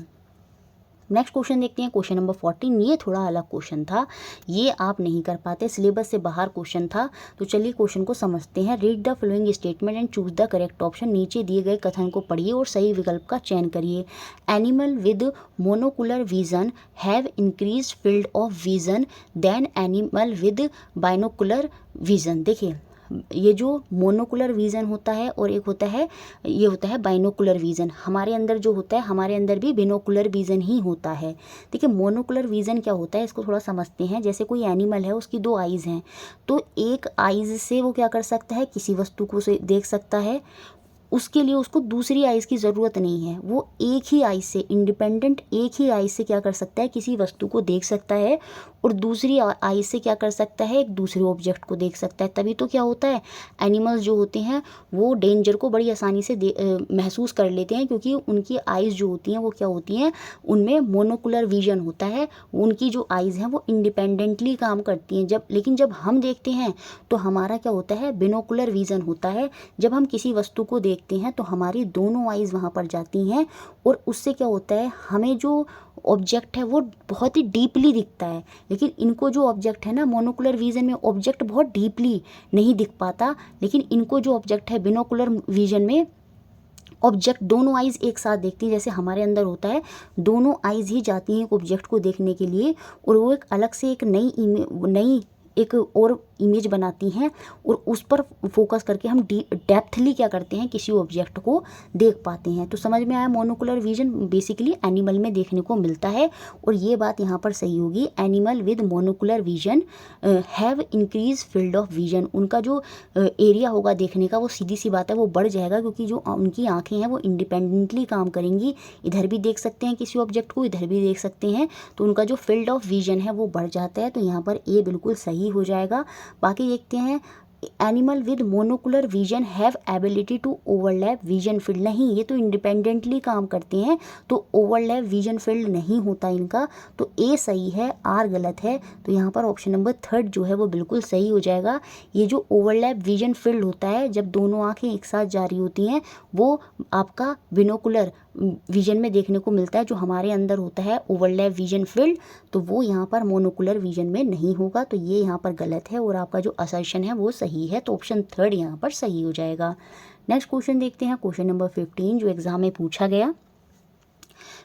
नेक्स्ट क्वेश्चन देखते हैं, क्वेश्चन नंबर 14। ये थोड़ा अलग क्वेश्चन था, ये आप नहीं कर पाते, सिलेबस से बाहर क्वेश्चन था। तो चलिए क्वेश्चन को समझते हैं। Read the following statement and choose the correct option. नीचे दिए गए कथन को पढ़िए और सही विकल्प का चयन करिए। Animal with monocular vision have increase field of vision than animal with binocular vision. देखिए ये जो मोनोकुलर विज़न होता है और एक होता है, ये होता है बाइनोकुलर विज़न। हमारे अंदर जो होता है, हमारे अंदर भी बिनोकुलर विज़न ही होता है। देखिए मोनोकुलर विज़न क्या होता है, इसको थोड़ा समझते हैं। जैसे कोई एनिमल है, उसकी 2 आइज़ हैं, तो एक आइज़ से वो क्या कर सकता है, किसी वस्तु को से देख सकता है, उसके लिए उसको दूसरी आइज़ की ज़रूरत नहीं है। वो एक ही आइज़ से, इंडिपेंडेंट एक ही आइज़ से क्या कर सकता है, किसी वस्तु को देख सकता है और दूसरी आइज़ से क्या कर सकता है, एक दूसरे ऑब्जेक्ट को देख सकता है। तभी तो क्या होता है, एनिमल्स जो होते हैं वो डेंजर को बड़ी आसानी से महसूस कर लेते हैं, क्योंकि उनकी आइज़ जो होती हैं वो क्या होती हैं, उनमें मोनोकुलर विजन होता है। उनकी जो आइज़ हैं वो इंडिपेंडेंटली काम करती हैं। लेकिन जब हम देखते हैं तो हमारा क्या होता है, बिनोकुलर विजन होता है। जब हम किसी वस्तु को देखते हैं तो हमारी दोनों आइज़ वहाँ पर जाती हैं और उससे क्या होता है, हमें जो ऑब्जेक्ट है वो बहुत ही डीपली दिखता है। लेकिन इनको जो ऑब्जेक्ट है ना, मोनोकुलर विजन में ऑब्जेक्ट बहुत डीपली नहीं दिख पाता, लेकिन इनको जो ऑब्जेक्ट है बिनोकुलर विजन में ऑब्जेक्ट दोनों आइज़ एक साथ देखती है। जैसे हमारे अंदर होता है, दोनों आइज़ ही जाती हैं एक ऑब्जेक्ट को देखने के लिए और वो एक अलग से एक नई एक और इमेज बनाती हैं और उस पर फोकस करके हम डेप्थली क्या करते हैं, किसी ऑब्जेक्ट को देख पाते हैं। तो समझ में आया, मोनोकुलर विजन बेसिकली एनिमल में देखने को मिलता है और ये बात यहाँ पर सही होगी। Animal with monocular vision have increase field of vision, उनका जो एरिया होगा देखने का वो सीधी सी बात है वो बढ़ जाएगा, क्योंकि जो उनकी आंखें हैं वो इंडिपेंडेंटली काम करेंगी। इधर भी देख सकते हैं किसी ऑब्जेक्ट को, इधर भी देख सकते हैं, तो उनका जो फील्ड ऑफ विजन है वो बढ़ जाता है। तो यहाँ पर ए बिल्कुल सही हो जाएगा। बाकी देखते हैं, animal with monocular vision have ability to overlap vision field, नहीं ये तो इंडिपेंडेंटली काम करते हैं, तो ओवरलैप विजन फील्ड नहीं होता इनका। तो ए सही है, आर गलत है। तो यहाँ पर ऑप्शन नंबर 3 जो है वो बिल्कुल सही हो जाएगा। ये जो ओवरलैप विजन फील्ड होता है, जब दोनों आंखें एक साथ जा रही होती हैं, वो आपका बिनोकुलर विजन में देखने को मिलता है। जो हमारे अंदर होता है ओवरलैप विजन फील्ड, तो वो यहाँ पर मोनोकुलर विजन में नहीं होगा। तो ये यहाँ पर गलत है और आपका जो असर्शन है वो सही है। तो ऑप्शन 3 यहाँ पर सही हो जाएगा। नेक्स्ट क्वेश्चन देखते हैं, क्वेश्चन नंबर 15 जो एग्जाम में पूछा गया।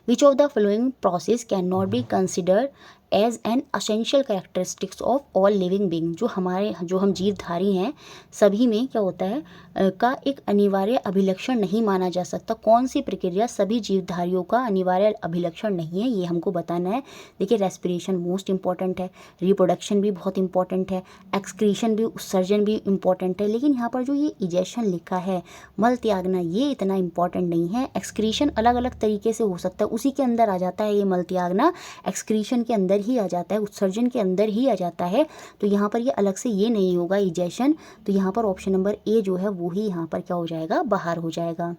Which of the following process can not be considered as an essential characteristics of all living being, जो हम जीवधारी हैं सभी में क्या होता है का एक अनिवार्य अभिलक्षण नहीं माना जा सकता। कौन सी प्रक्रिया सभी जीवधारियों का अनिवार्य अभिलक्षण नहीं है, ये हमको बताना है। देखिए, रेस्पिरेशन मोस्ट इंपॉर्टेंट है, रिप्रोडक्शन भी बहुत इंपॉर्टेंट है, एक्सक्रीशन भी, उत्सर्जन भी इंपॉर्टेंट है, लेकिन यहाँ पर जो ये इजेशन लिखा है, मल त्यागना, ये इतना इंपॉर्टेंट नहीं है। एक्सक्रीशन अलग अलग तरीके से हो सकता है, उसी के अंदर आ जाता है ये मल त्यागना, एक्सक्रीशन के अंदर ही आ जाता है, उत्सर्जन के अंदर ही आ जाता है। तो यहाँ पर ये अलग से ये नहीं होगा इजेशन। तो यहाँ पर ऑप्शन नंबर ए जो है वो ही यहाँ पर क्या हो जाएगा, बाहर हो जाएगा।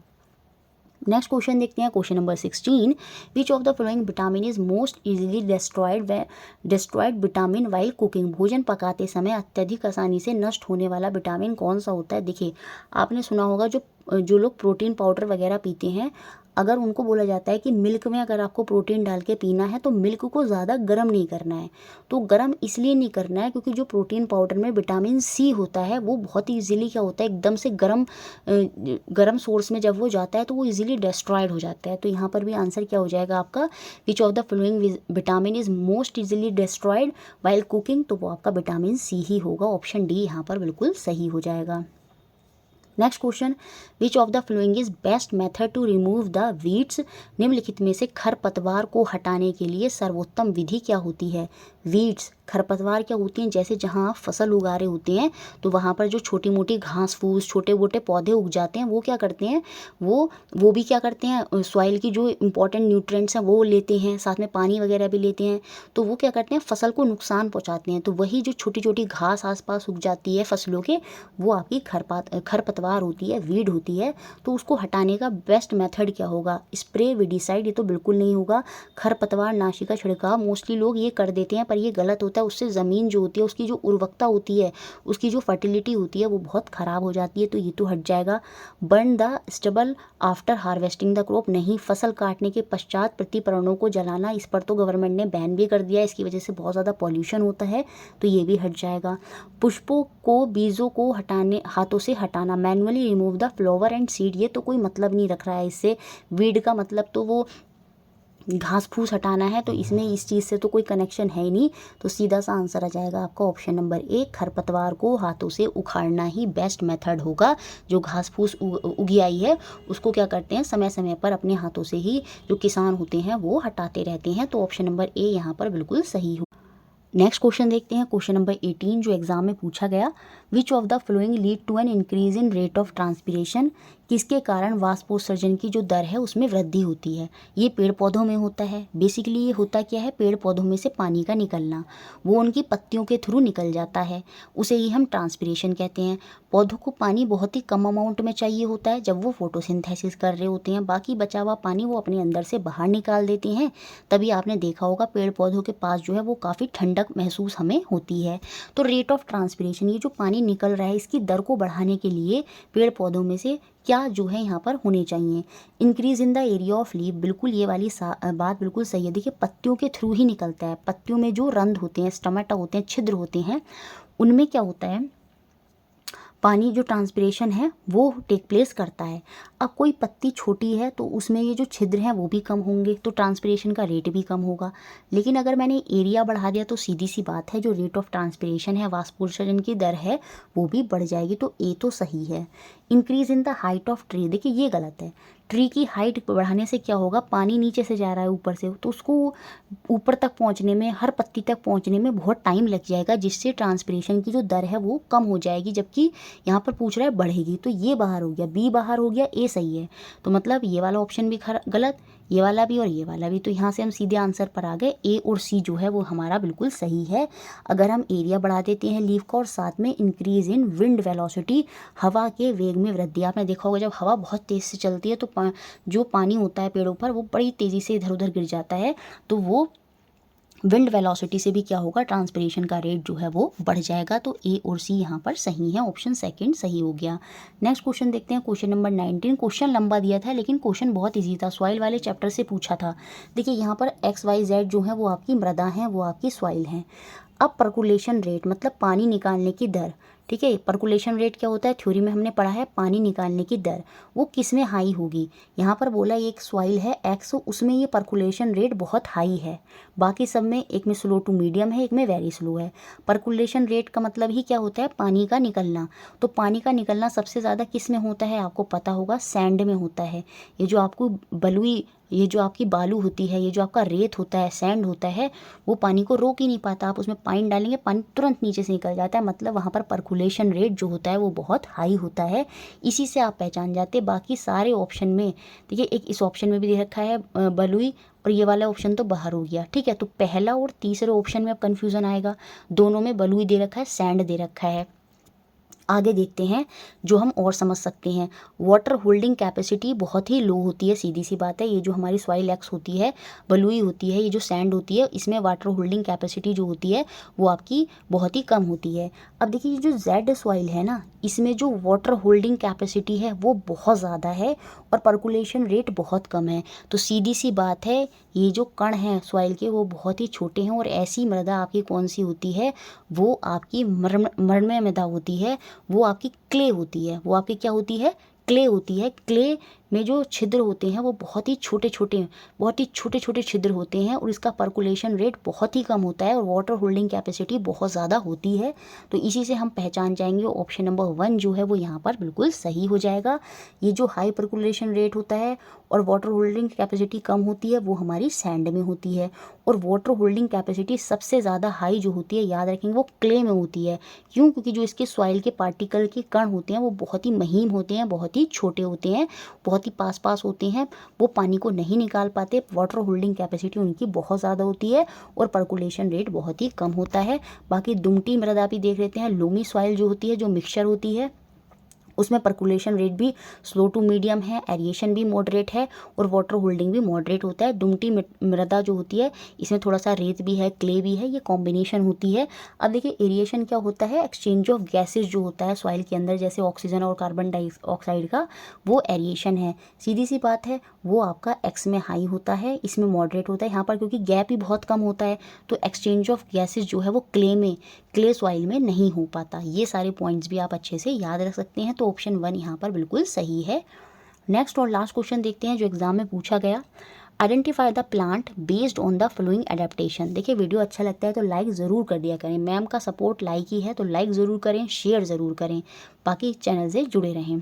नेक्स्ट क्वेश्चन देखते हैं, question number 16। Which of the following vitamin is most easily destroyed vitamin while cooking, भोजन पकाते समय अत्यधिक आसानी से नष्ट होने वाला विटामिन कौन सा होता है। देखिए, आपने सुना होगा जो लोग प्रोटीन पाउडर वगैरह पीते हैं, अगर उनको बोला जाता है कि मिल्क में अगर आपको प्रोटीन डाल के पीना है तो मिल्क को ज़्यादा गर्म नहीं करना है। तो गर्म इसलिए नहीं करना है क्योंकि जो प्रोटीन पाउडर में विटामिन सी होता है वो बहुत ईजिली क्या होता है, एकदम से गर्म सोर्स में जब वो जाता है तो वो इजीली डिस्ट्रॉयड हो जाता है। तो यहाँ पर भी आंसर क्या हो जाएगा आपका, विच of the following vitamin is most easily destroyed while cooking, तो वो आपका विटामिन सी ही होगा। ऑप्शन डी यहाँ पर बिल्कुल सही हो जाएगा। Next question, which of the following is best method to remove the weeds, निम्नलिखित में से खरपतवार को हटाने के लिए सर्वोत्तम विधि क्या होती है। वीड्स, खरपतवार क्या होती हैं, जैसे जहाँ आप फसल उगा रहे होते हैं तो वहाँ पर जो छोटी मोटी घास फूस, छोटे मोटे पौधे उग जाते हैं, वो क्या करते हैं, वो भी क्या करते हैं, सॉइल की जो इंपॉर्टेंट न्यूट्रिएंट्स हैं वो लेते हैं, साथ में पानी वगैरह भी लेते हैं, तो वो क्या करते हैं, फसल को नुकसान पहुँचाते हैं। तो वही जो छोटी छोटी घास आसपास उग जाती है फसलों के, वो आपकी खरपतवार होती है, वीड होती है। तो उसको हटाने का बेस्ट मेथड क्या होगा, स्प्रे विडिसाइड, ये तो बिल्कुल नहीं होगा। खरपतवार नाशी का छिड़काव मोस्टली लोग ये कर देते हैं, पर ये गलत होता है। उससे ज़मीन जो होती है उसकी जो उर्वरकता होती है, उसकी जो फर्टिलिटी होती है वो बहुत ख़राब हो जाती है। तो ये तो हट जाएगा। Burn the stubble after harvesting the crop, नहीं, फसल काटने के पश्चात प्रतिपर्णों को जलाना, इस पर तो गवर्नमेंट ने बैन भी कर दिया है, इसकी वजह से बहुत ज़्यादा पॉल्यूशन होता है, तो ये भी हट जाएगा। पुष्पों को, बीजों को हटाने, हाथों से हटाना, manually remove the flower and seed, ये तो कोई मतलब नहीं रख रहा है इससे। वीड का मतलब तो वो घास फूस हटाना है, तो इसमें इस चीज़ से तो कोई कनेक्शन है ही नहीं। तो सीधा सा आंसर आ जाएगा आपका ऑप्शन नंबर ए, खरपतवार को हाथों से उखाड़ना ही बेस्ट मेथड होगा। जो घास फूस उगी आई है उसको क्या करते हैं, समय समय पर अपने हाथों से ही जो किसान होते हैं वो हटाते रहते हैं। तो ऑप्शन नंबर ए यहाँ पर बिल्कुल सही हो। नेक्स्ट क्वेश्चन देखते हैं, क्वेश्चन नंबर 18 जो एग्जाम में पूछा गया। Which of the following lead to an increase in rate of transpiration, किसके कारण वाष्पोत्सर्जन की जो दर है उसमें वृद्धि होती है। ये पेड़ पौधों में होता है। बेसिकली ये होता क्या है, पेड़ पौधों में से पानी का निकलना, वो उनकी पत्तियों के थ्रू निकल जाता है, उसे ही हम ट्रांसपिरेशन कहते हैं। पौधों को पानी बहुत ही कम अमाउंट में चाहिए होता है जब वो फोटोसिंथेसिस कर रहे होते हैं, बाकी बचा हुआ पानी वो अपने अंदर से बाहर निकाल देते हैं। तभी आपने देखा होगा पेड़ पौधों के पास जो है वो काफ़ी ठंडक महसूस हमें होती है। तो रेट ऑफ ट्रांसपिरेशन, ये जो पानी निकल रहा है इसकी दर को बढ़ाने के लिए पेड़ पौधों में से क्या जो है यहाँ पर होने चाहिए। Increase in the area of leaf, बिल्कुल ये वाली बात बिल्कुल सही है। देखिए, पत्तियों के थ्रू ही निकलता है। पत्तियों में जो रंध्र होते हैं, स्टोमेटा होते हैं, छिद्र होते हैं, उनमें क्या होता है, पानी जो ट्रांसपिरेशन है वो टेक प्लेस करता है। अब कोई पत्ती छोटी है तो उसमें ये जो छिद्र हैं वो भी कम होंगे, तो ट्रांसपिरेशन का रेट भी कम होगा। लेकिन अगर मैंने एरिया बढ़ा दिया तो सीधी सी बात है, जो रेट ऑफ ट्रांसपिरेशन है, वाष्पोत्सर्जन की दर है, वो भी बढ़ जाएगी। तो ए तो सही है। Increase in the height of tree, देखिए ये गलत है। ट्री की हाइट बढ़ाने से क्या होगा, पानी नीचे से जा रहा है ऊपर से, तो उसको ऊपर तक पहुंचने में, हर पत्ती तक पहुंचने में बहुत टाइम लग जाएगा, जिससे ट्रांसपिरेशन की जो दर है वो कम हो जाएगी। जबकि यहाँ पर पूछ रहा है बढ़ेगी, तो ये बाहर हो गया, बी बाहर हो गया, ए सही है। तो मतलब ये वाला ऑप्शन भी गलत, ये वाला भी और ये वाला भी। तो यहाँ से हम सीधे आंसर पर आ गए, ए और सी जो है वो हमारा बिल्कुल सही है। अगर हम एरिया बढ़ा देते हैं लीफ का, और साथ में इंक्रीज इन विंड वेलोसिटी, हवा के वेग में वृद्धि। आपने देखा होगा जब हवा बहुत तेज़ से चलती है तो जो पानी होता है पेड़ों पर वो बड़ी तेज़ी से इधर उधर गिर जाता है, तो वो विंड वेलोसिटी से भी क्या होगा, ट्रांसपिरेशन का रेट जो है वो बढ़ जाएगा। तो ए और सी यहाँ पर सही है, ऑप्शन सेकंड सही हो गया। नेक्स्ट क्वेश्चन देखते हैं, क्वेश्चन नंबर 19। क्वेश्चन लंबा दिया था लेकिन क्वेश्चन बहुत इजी था, सॉइल वाले चैप्टर से पूछा था। देखिए यहाँ पर एक्स वाई जेड जो है वो आपकी मृदा हैं, वो आपकी सॉइल हैं। अब पर्कुलेशन रेट मतलब पानी निकालने की दर, ठीक है। पर्कुलेशन रेट क्या होता है, थ्योरी में हमने पढ़ा है, पानी निकालने की दर, वो किस में हाई होगी। यहाँ पर बोला एक सॉइल है एक्स, उसमें ये पर्कुलेशन रेट बहुत हाई है, बाकी सब में एक में स्लो टू मीडियम है, एक में वेरी स्लो है। पर्कुलेशन रेट का मतलब ही क्या होता है, पानी का निकलना। तो पानी का निकलना सबसे ज़्यादा किस में होता है, आपको पता होगा, सैंड में होता है। ये जो आपको बलुई, ये जो आपकी बालू होती है, ये जो आपका रेत होता है, सैंड होता है, वो पानी को रोक ही नहीं पाता। आप उसमें पानी डालेंगे, पानी तुरंत नीचे से निकल जाता है, मतलब वहाँ पर पर्कुलेशन रेट जो होता है वो बहुत हाई होता है। इसी से आप पहचान जाते हैं। बाकी सारे ऑप्शन में देखिए, एक इस ऑप्शन में भी दे रखा है बलुई, और ये वाला ऑप्शन तो बाहर हो गया, ठीक है। तो पहला और तीसरे ऑप्शन में अब कन्फ्यूज़न आएगा, दोनों में बलुई दे रखा है, सैंड दे रखा है। आगे देखते हैं जो हम और समझ सकते हैं। वाटर होल्डिंग कैपेसिटी बहुत ही लो होती है, सीधी सी बात है। ये जो हमारी सॉइल एक्स होती है, बलुई होती है, ये जो सैंड होती है, इसमें वाटर होल्डिंग कैपेसिटी जो होती है वो आपकी बहुत ही कम होती है। अब देखिए ये जो जेड सॉइल है ना, इसमें जो वाटर होल्डिंग कैपेसिटी है वो बहुत ज़्यादा है और पर्कुलेशन रेट बहुत कम है। तो सीधी सी बात है, ये जो कण हैं सॉइल के वो बहुत ही छोटे हैं। और ऐसी मृदा आपकी कौन सी होती है, वो आपकी मृणमय मृदा होती है, वो आपकी क्ले होती है। वो आपकी क्या होती है, क्ले होती है। क्ले में जो छिद्र होते हैं वो बहुत ही छोटे छोटे छिद्र होते हैं, और इसका पर्कुलेशन रेट बहुत ही कम होता है, और वाटर होल्डिंग कैपेसिटी बहुत ज़्यादा होती है। तो इसी से हम पहचान जाएंगे, ऑप्शन नंबर 1 जो है वो यहाँ पर बिल्कुल सही हो जाएगा। ये जो हाई पर्कुलेशन रेट होता है और वाटर होल्डिंग कैपेसिटी कम होती है, वो हमारी सैंड में होती है। और वाटर होल्डिंग कैपेसिटी सबसे ज़्यादा हाई जो होती है, याद रखेंगे, वो क्ले में होती है। क्यों, क्योंकि जो इसके सॉइल के पार्टिकल के कण होते हैं वो बहुत ही महीन होते हैं, बहुत ही छोटे होते हैं, बहुत ही पास होते हैं, वो पानी को नहीं निकाल पाते। वाटर होल्डिंग कैपेसिटी उनकी बहुत ज़्यादा होती है और पर्कुलेशन रेट बहुत ही कम होता है। बाकी दुमटी मृदा भी देख लेते हैं। लोमी सॉइल जो होती है, जो मिक्सचर होती है, उसमें पर्कुलेशन रेट भी स्लो टू मीडियम है, एरिएशन भी मॉडरेट है, और वाटर होल्डिंग भी मॉडरेट होता है। दुमटी मृदा जो होती है, इसमें थोड़ा सा रेत भी है, क्ले भी है, ये कॉम्बिनेशन होती है। अब देखिए एरिएशन क्या होता है, एक्सचेंज ऑफ गैसेज जो होता है सॉइल के अंदर, जैसे ऑक्सीजन और कार्बन डाइऑक्साइड का, वो एरिएशन है। सीधी सी बात है, वो आपका एक्स में हाई होता है, इसमें मॉडरेट होता है। यहाँ पर क्योंकि गैप ही बहुत कम होता है, तो एक्सचेंज ऑफ गैसेज जो है वो क्ले सॉइल में नहीं हो पाता। ये सारे पॉइंट्स भी आप अच्छे से याद रख सकते हैं। तो ऑप्शन 1 यहाँ पर बिल्कुल सही है। नेक्स्ट और लास्ट क्वेश्चन देखते हैं जो एग्जाम में पूछा गया। Identify the plant based on the following adaptation. देखिए वीडियो अच्छा लगता है तो लाइक ज़रूर कर दिया करें, मैम का सपोर्ट लाइक ही है, तो लाइक ज़रूर करें, शेयर ज़रूर करें, बाकी चैनल से जुड़े रहें।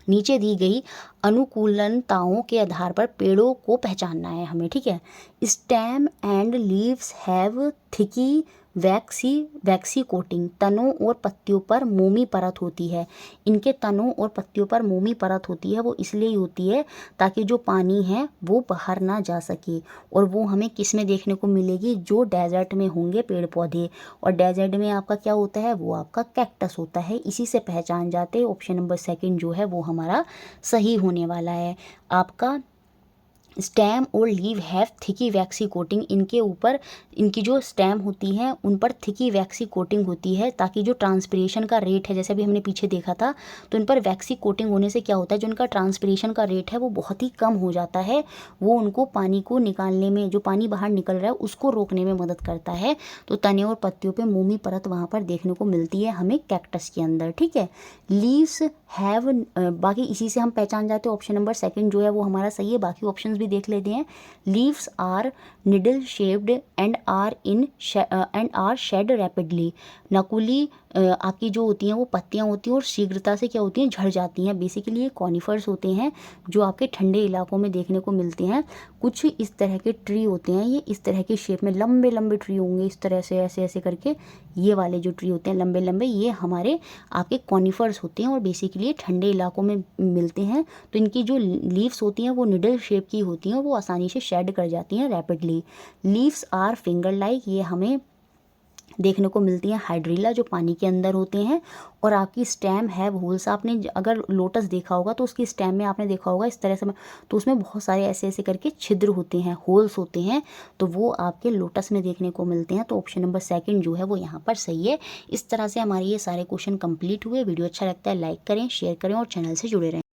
नीचे दी गई अनुकूलनताओं के आधार पर पेड़ों को पहचानना है हमें, ठीक है। Stem and leaves have thick waxy coating. तनों और पत्तियों पर मोमी परत होती है। इनके तनों और पत्तियों पर मोमी परत होती है, वो इसलिए होती है ताकि जो पानी है वो बाहर ना जा सके। और वो हमें किस में देखने को मिलेगी, जो डेजर्ट में होंगे पेड़ पौधे। और डेजर्ट में आपका क्या होता है, वो आपका कैक्टस होता है। इसी से पहचान जाते। ऑप्शन नंबर 2 जो है वो हमारा सही होने वाला है। आपका स्टेम और leave have thick waxy coating, इनके ऊपर इनकी जो स्टेम होती हैं उन पर थिकी वैक्सी कोटिंग होती है, ताकि जो ट्रांसपिरेशन का रेट है, जैसे अभी हमने पीछे देखा था, तो इन पर वैक्सी कोटिंग होने से क्या होता है, जो उनका ट्रांसपिरेशन का रेट है वो बहुत ही कम हो जाता है। वो उनको पानी को निकालने में, जो पानी बाहर निकल रहा है उसको रोकने में मदद करता है। तो तने और पत्तियों पर मोमी परत वहाँ पर देखने को मिलती है हमें कैक्टस के अंदर, ठीक है। लीव्स हैव, बाकी इसी से हम पहचान जाते हैं, ऑप्शन नंबर सेकंड जो है वो हमारा सही है। बाकी ऑप्शंस भी देख लेते हैं। Leaves are needle shaped and are shed rapidly, नकुली आपकी जो होती हैं वो पत्तियां होती हैं और शीघ्रता से क्या होती हैं, झड़ जाती हैं। बेसिकली ये कॉनिफर्स होते हैं जो आपके ठंडे इलाकों में देखने को मिलते हैं। कुछ इस तरह के ट्री होते हैं, ये इस तरह के शेप में लंबे लंबे ट्री होंगे, इस तरह से ऐसे ऐसे करके। ये वाले जो ट्री होते हैं लंबे लंबे, ये हमारे आपके कॉनिफर्स होते हैं और बेसिकली ये ठंडे इलाकों में मिलते हैं। तो इनकी जो लीव्स होती हैं वो निडल शेप की होती हैं और वो आसानी से शेड कर जाती हैं rapidly. Leaves are finger like, ये हमें देखने को मिलती हैं हाइड्रिला जो पानी के अंदर होते हैं। और आपकी स्टेम है होल्स, आपने अगर लोटस देखा होगा तो उसकी स्टेम में आपने देखा होगा इस तरह से, तो उसमें बहुत सारे ऐसे ऐसे करके छिद्र होते हैं, होल्स होते हैं, तो वो आपके लोटस में देखने को मिलते हैं। तो ऑप्शन नंबर सेकंड जो है वो यहाँ पर सही है। इस तरह से हमारे ये सारे क्वेश्चन कंप्लीट हुए। वीडियो अच्छा लगता है लाइक करें, शेयर करें और चैनल से जुड़े रहें।